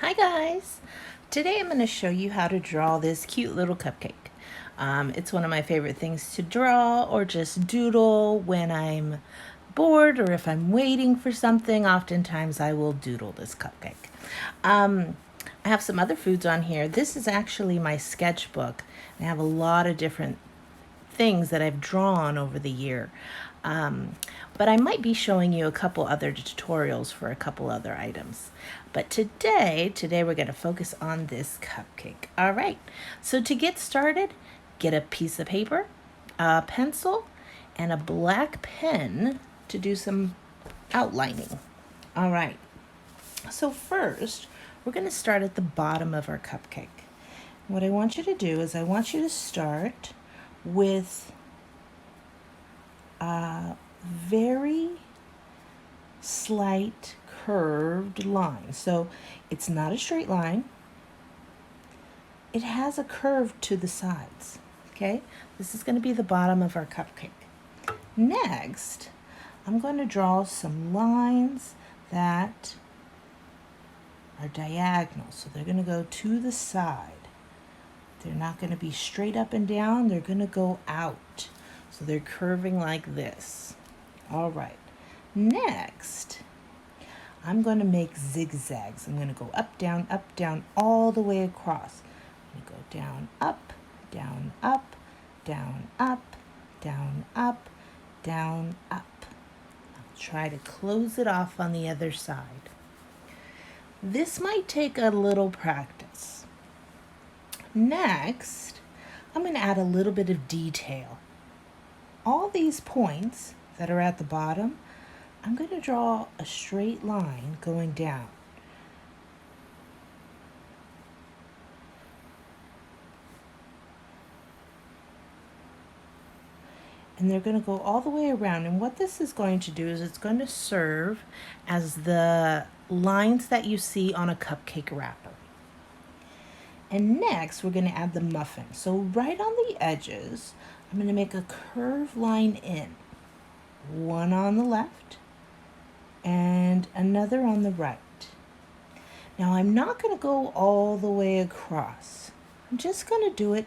Hi guys! Today I'm going to show you how to draw this cute little cupcake. It's one of my favorite things to draw or just doodle when I'm bored or if I'm waiting for something. Oftentimes I will doodle this cupcake. I have some other foods on here. This is actually my sketchbook. I have a lot of different things that I've drawn over the year. But I might be showing you a couple other tutorials for a couple other items. But today we're going to focus on this cupcake. All right, so to get started, get a piece of paper, a pencil, and a black pen to do some outlining. All right, so first, we're going to start at the bottom of our cupcake. What I want you to do is I want you to start with a very slight curved line. So it's not a straight line. It has a curve to the sides. Okay, this is going to be the bottom of our cupcake. Next, I'm going to draw some lines that are diagonal. So they're going to go to the side. They're not going to be straight up and down. They're going to go out. So they're curving like this. All right. Next, I'm going to make zigzags. I'm going to go up, down, all the way across. I'm going to go down, up, down, up, down, up, down, up, down, up. I'll try to close it off on the other side. This might take a little practice. Next, I'm going to add a little bit of detail. All these points that are at the bottom, I'm going to draw a straight line going down. And they're going to go all the way around. And what this is going to do is it's going to serve as the lines that you see on a cupcake wrapper. And next, we're going to add the muffin. So right on the edges, I'm going to make a curved line in. One on the left and another on the right. Now I'm not going to go all the way across. I'm just going to do it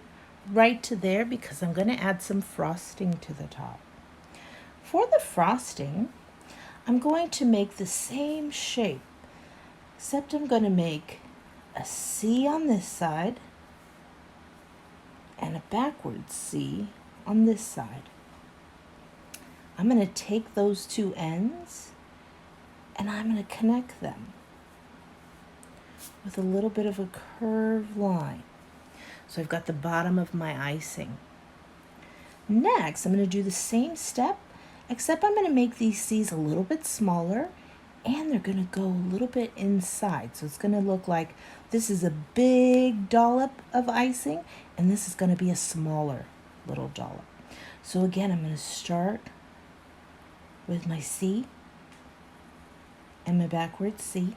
right to there because I'm going to add some frosting to the top. For the frosting, I'm going to make the same shape, except I'm going to make a C on this side and a backwards C on this side. I'm going to take those two ends and I'm going to connect them with a little bit of a curved line. So I've got the bottom of my icing. Next, I'm going to do the same step, except I'm going to make these C's a little bit smaller and they're going to go a little bit inside. So it's going to look like this is a big dollop of icing and this is going to be a smaller little dollop. So again, I'm going to start with my C and my backwards C.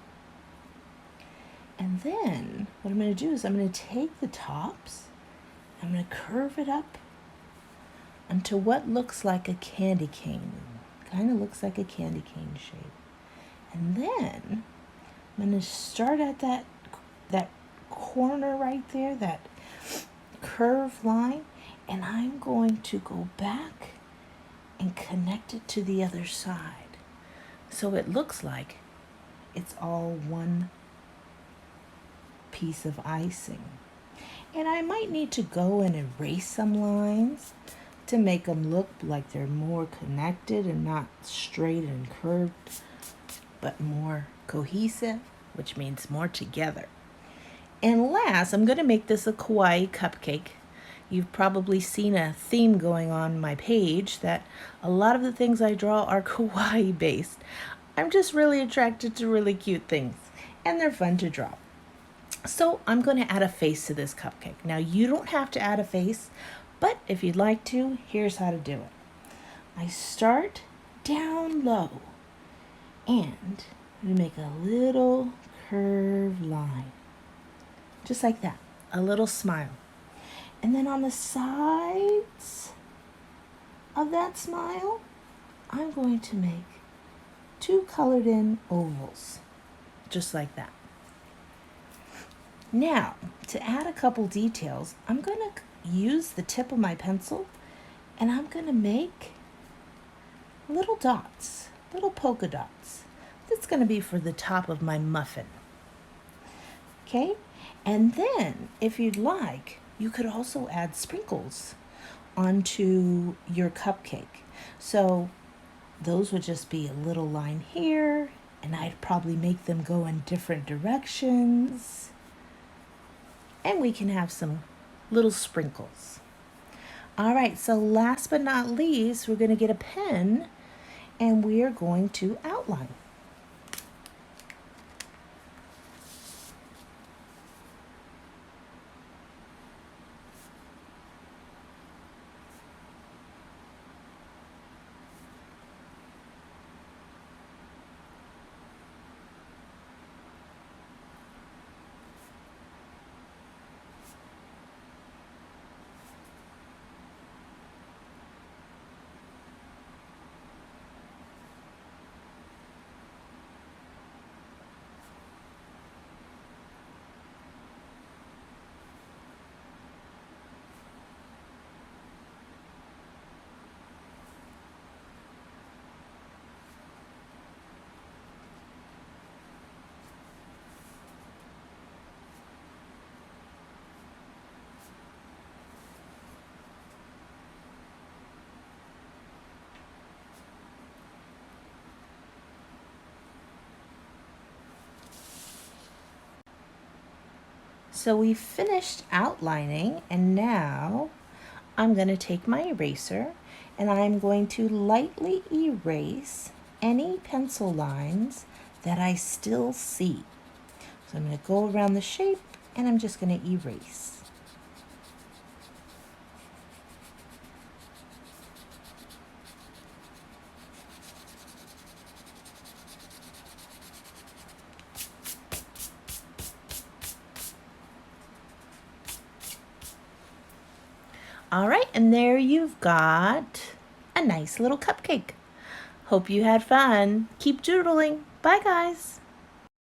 And then what I'm going to do is I'm going to take the tops, I'm going to curve it up until what looks like a candy cane. Kind of looks like a candy cane shape. And then I'm going to start at that corner right there, that curved line, and I'm going to go back and connect it to the other side. So it looks like it's all one piece of icing. And I might need to go and erase some lines to make them look like they're more connected and not straight and curved, but more cohesive, which means more together. And last, I'm going to make this a kawaii cupcake. You've probably seen a theme going on my page that a lot of the things I draw are kawaii based. I'm just really attracted to really cute things, and they're fun to draw. So I'm going to add a face to this cupcake. Now you don't have to add a face, but if you'd like to, here's how to do it. I start down low and we make a little curved line, just like that, a little smile. And then on the sides of that smile, I'm going to make two colored in ovals, just like that. Now, to add a couple details, I'm going to use the tip of my pencil and I'm going to make little dots, little polka dots. That's going to be for the top of my muffin. Okay? And then, if you'd like, you could also add sprinkles onto your cupcake. So those would just be a little line here, and I'd probably make them go in different directions. And we can have some little sprinkles. All right, so last but not least, we're going to get a pen and we are going to outline. So we finished outlining, and now I'm going to take my eraser and I'm going to lightly erase any pencil lines that I still see. So I'm going to go around the shape and I'm just going to erase. All right, and there you've got a nice little cupcake. Hope you had fun. Keep doodling. Bye, guys.